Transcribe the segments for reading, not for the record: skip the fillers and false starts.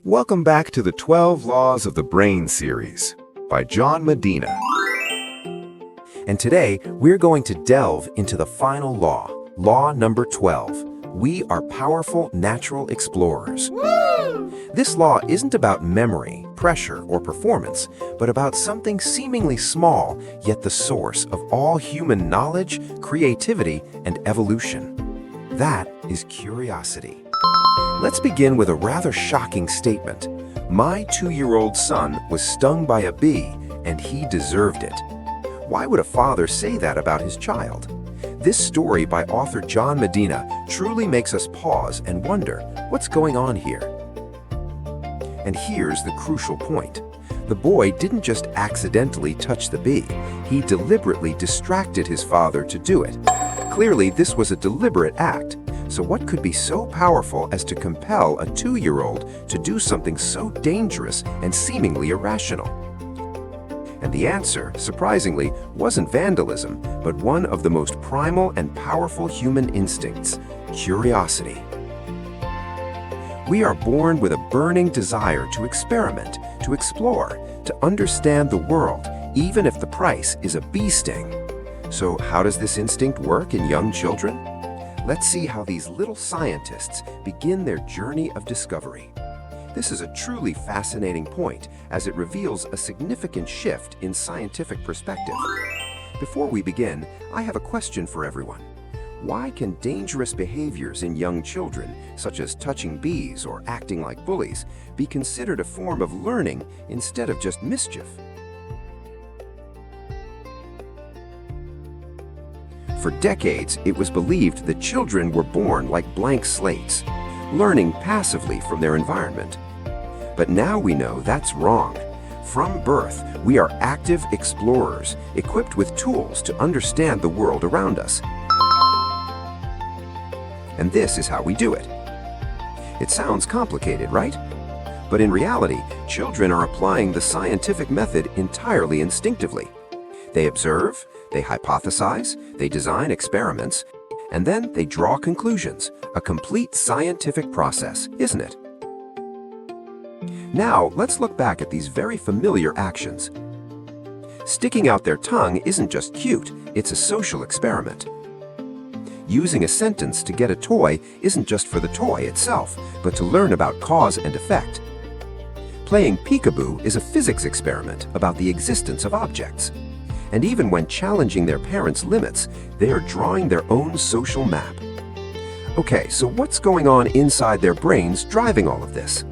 Welcome back to the 12 Laws of the Brain series by Medina. And today, we're going to delve into the final law, law number 12. We are powerful natural explorers. This law isn't about memory, pressure, or performance, but about something seemingly small, yet the source of all human knowledge, creativity, and evolution. That is curiosity. Let's begin with a rather shocking statement. My 2-year-old son was stung by a bee, and he deserved it. Why would a father say that about his child? This story by author Medina truly makes us pause and wonder, what's going on here? And here's the crucial point. The boy didn't just accidentally touch the bee. He deliberately distracted his father to do it. Clearly, this was a deliberate act. So what could be so powerful as to compel a 2-year-old to do something so dangerous and seemingly irrational? And the answer, surprisingly, wasn't vandalism, but one of the most primal and powerful human instincts, curiosity. We are born with a burning desire to experiment, to explore, to understand the world, even if the price is a bee sting. So how does this instinct work in young children? Let's see how these little scientists begin their journey of discovery. This is a truly fascinating point, as it reveals a significant shift in scientific perspective. Before we begin, I have a question for everyone. Why can dangerous behaviors in young children, such as touching bees or acting like bullies, be considered a form of learning instead of just mischief? For decades, it was believed that children were born like blank slates, learning passively from their environment. But now we know that's wrong. From birth, we are active explorers, equipped with tools to understand the world around us. And this is how we do it. It sounds complicated, right? But in reality, children are applying the scientific method entirely instinctively. They observe, they hypothesize, they design experiments, and then they draw conclusions. A complete scientific process, isn't it? Now, let's look back at these very familiar actions. Sticking out their tongue isn't just cute, it's a social experiment. Using a sentence to get a toy isn't just for the toy itself, but to learn about cause and effect. Playing peekaboo is a physics experiment about the existence of objects. And even when challenging their parents' limits, they are drawing their own social map. Okay, so what's going on inside their brains driving all of this?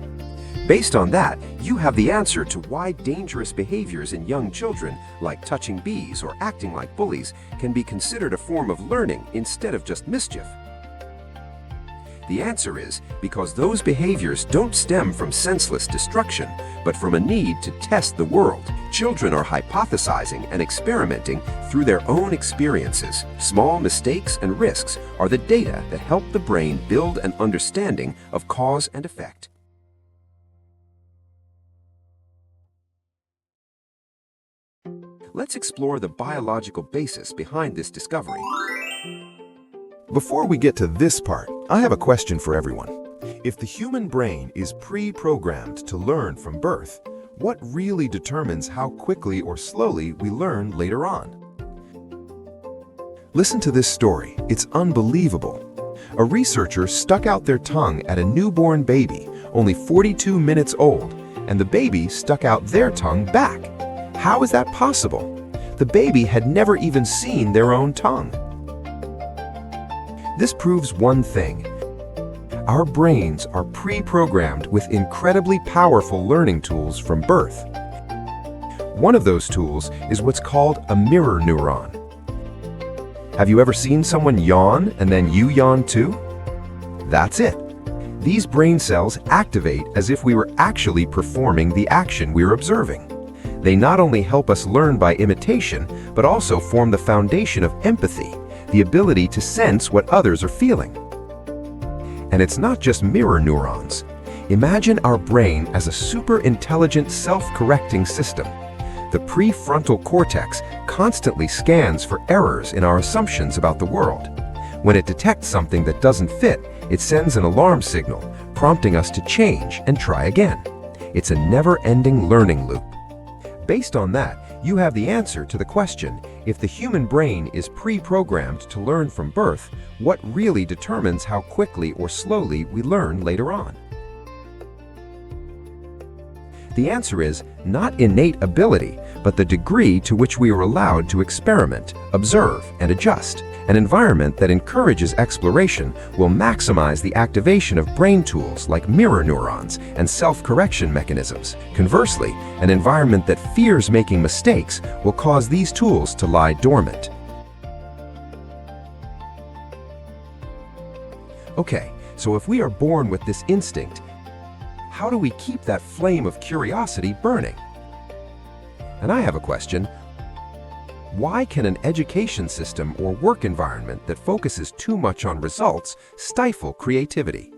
Based on that, you have the answer to why dangerous behaviors in young children, like touching bees or acting like bullies, can be considered a form of learning instead of just mischief. The answer is because those behaviors don't stem from senseless destruction, but from a need to test the world. Children are hypothesizing and experimenting through their own experiences. Small mistakes and risks are the data that help the brain build an understanding of cause and effect. Let's explore the biological basis behind this discovery. Before we get to this part, I have a question for everyone. If the human brain is pre-programmed to learn from birth, what really determines how quickly or slowly we learn later on? Listen to this story. It's unbelievable. A researcher stuck out their tongue at a newborn baby, only 42 minutes old, and the baby stuck out their tongue back. How is that possible? The baby had never even seen their own tongue. This proves one thing. Our brains are pre-programmed with incredibly powerful learning tools from birth. One of those tools is what's called a mirror neuron. Have you ever seen someone yawn and then you yawn too? That's it. These brain cells activate as if we were actually performing the action we're observing. They not only help us learn by imitation, but also form the foundation of empathy, the ability to sense what others are feeling. And it's not just mirror neurons. Imagine our brain as a super intelligent self-correcting system. The prefrontal cortex constantly scans for errors in our assumptions about the world. When it detects something that doesn't fit, it sends an alarm signal, prompting us to change and try again. It's a never-ending learning loop. Based on that, you have the answer to the question, if the human brain is pre-programmed to learn from birth, what really determines how quickly or slowly we learn later on? The answer is not innate ability, but the degree to which we are allowed to experiment, observe, and adjust. An environment that encourages exploration will maximize the activation of brain tools like mirror neurons and self-correction mechanisms. Conversely, an environment that fears making mistakes will cause these tools to lie dormant. Okay, so if we are born with this instinct, how do we keep that flame of curiosity burning? And I have a question. Why can an education system or work environment that focuses too much on results stifle creativity?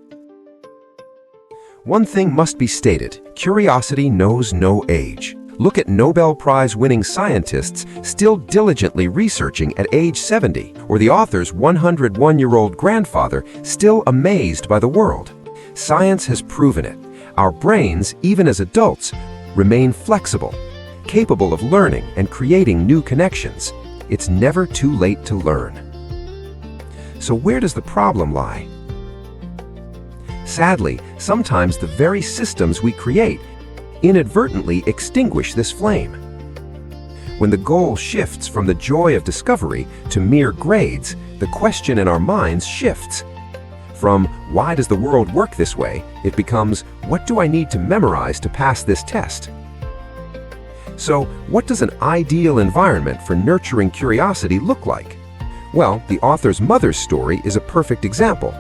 One thing must be stated: curiosity knows no age. Look at Nobel Prize-winning scientists still diligently researching at age 70, or the author's 101-year-old grandfather still amazed by the world. Science has proven it. Our brains, even as adults, remain flexible, capable of learning and creating new connections. It's never too late to learn. So where does the problem lie? Sadly, sometimes the very systems we create inadvertently extinguish this flame. When the goal shifts from the joy of discovery to mere grades, the question in our minds shifts. From "why does the world work this way?" it becomes "what do I need to memorize to pass this test?" So, what does an ideal environment for nurturing curiosity look like? Well, the author's mother's story is a perfect example.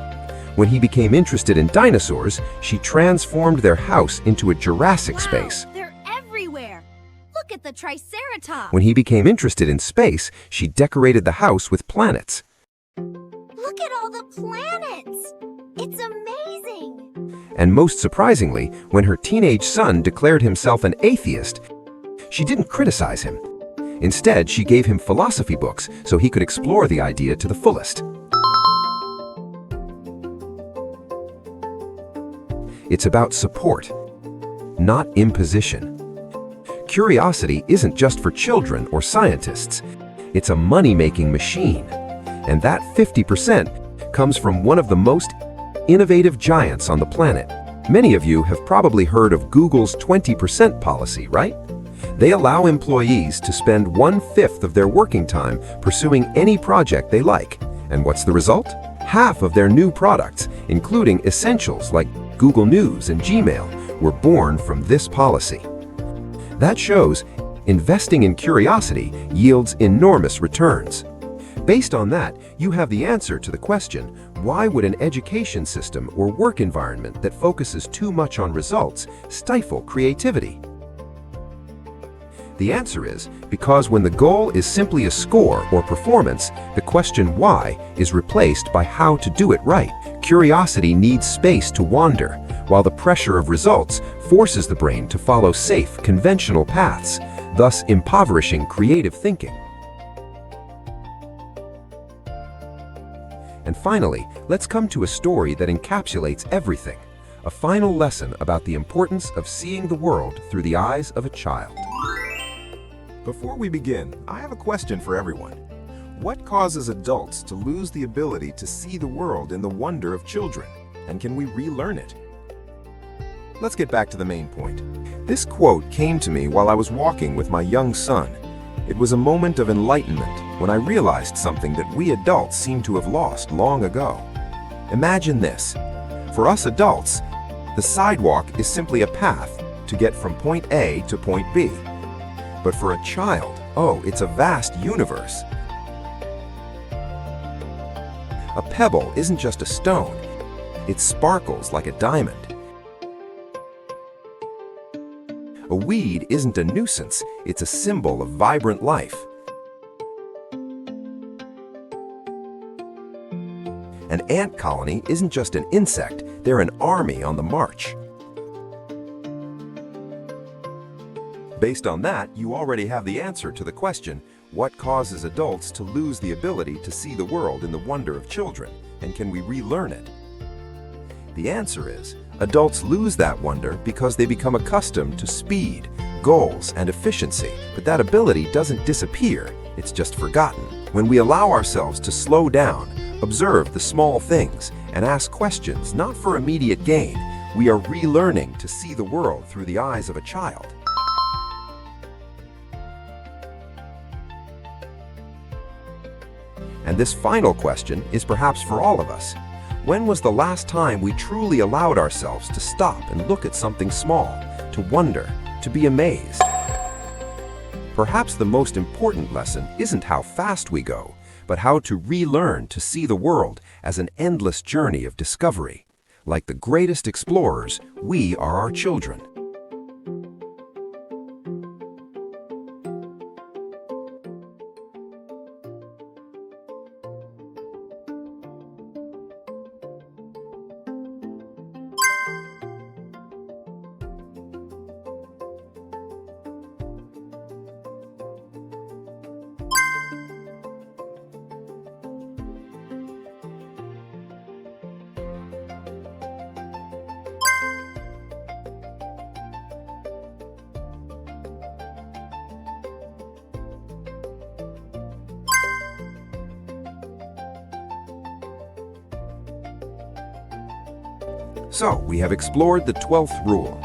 When he became interested in dinosaurs, she transformed their house into a Jurassic space. They're everywhere! Look at the Triceratops! When he became interested in space, she decorated the house with planets. Look at all the planets! It's amazing! And most surprisingly, when her teenage son declared himself an atheist, she didn't criticize him. Instead, she gave him philosophy books so he could explore the idea to the fullest. It's about support, not imposition. Curiosity isn't just for children or scientists. It's a money-making machine. And that 50% comes from one of the most innovative giants on the planet. Many of you have probably heard of Google's 20% policy, right? They allow employees to spend 1/5 of their working time pursuing any project they like. And what's the result? Half of their new products, including essentials like Google News and Gmail, were born from this policy. That shows investing in curiosity yields enormous returns. Based on that, you have the answer to the question, why would an education system or work environment that focuses too much on results stifle creativity? The answer is because when the goal is simply a score or performance, the question why is replaced by how to do it right. Curiosity needs space to wander, while the pressure of results forces the brain to follow safe, conventional paths, thus impoverishing creative thinking. And finally, let's come to a story that encapsulates everything, a final lesson about the importance of seeing the world through the eyes of a child. Before we begin, I have a question for everyone. What causes adults to lose the ability to see the world in the wonder of children? And can we relearn it? Let's get back to the main point. This quote came to me while I was walking with my young son. It was a moment of enlightenment when I realized something that we adults seem to have lost long ago. Imagine this. For us adults, the sidewalk is simply a path to get from point A to point B. But for a child, oh, it's a vast universe. A pebble isn't just a stone. It sparkles like a diamond. A weed isn't a nuisance. It's a symbol of vibrant life. An ant colony isn't just an insect. They're an army on the march. Based on that, you already have the answer to the question, what causes adults to lose the ability to see the world in the wonder of children, and can we relearn it? The answer is, Adults lose that wonder because they become accustomed to speed, goals, and efficiency, but that ability doesn't disappear, it's just forgotten. When we allow ourselves to slow down, observe the small things, and ask questions not for immediate gain, we are relearning to see the world through the eyes of a child. And this final question is perhaps for all of us. When was the last time we truly allowed ourselves to stop and look at something small, to wonder, to be amazed? Perhaps the most important lesson isn't how fast we go, but how to relearn to see the world as an endless journey of discovery. Like the greatest explorers, we are our children. So, we have explored the 12th rule.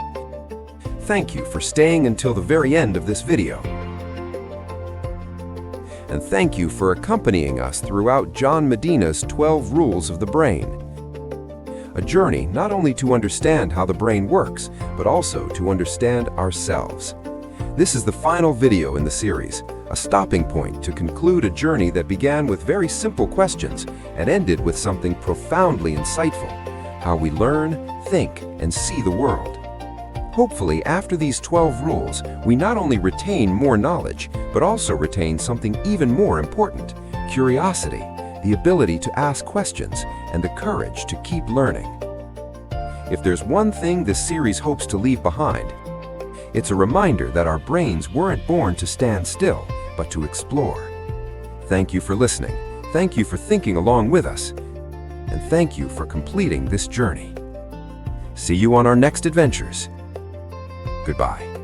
Thank you for staying until the very end of this video. And thank you for accompanying us throughout John Medina's 12 Rules of the Brain. A journey not only to understand how the brain works, but also to understand ourselves. This is the final video in the series, a stopping point to conclude a journey that began with very simple questions and ended with something profoundly insightful: how we learn, think, and see the world. Hopefully, after these 12 rules, we not only retain more knowledge, but also retain something even more important: curiosity, the ability to ask questions, and the courage to keep learning. If there's one thing this series hopes to leave behind, it's a reminder that our brains weren't born to stand still, but to explore. Thank you for listening. Thank you for thinking along with us. And thank you for completing this journey. See you on our next adventures. Goodbye.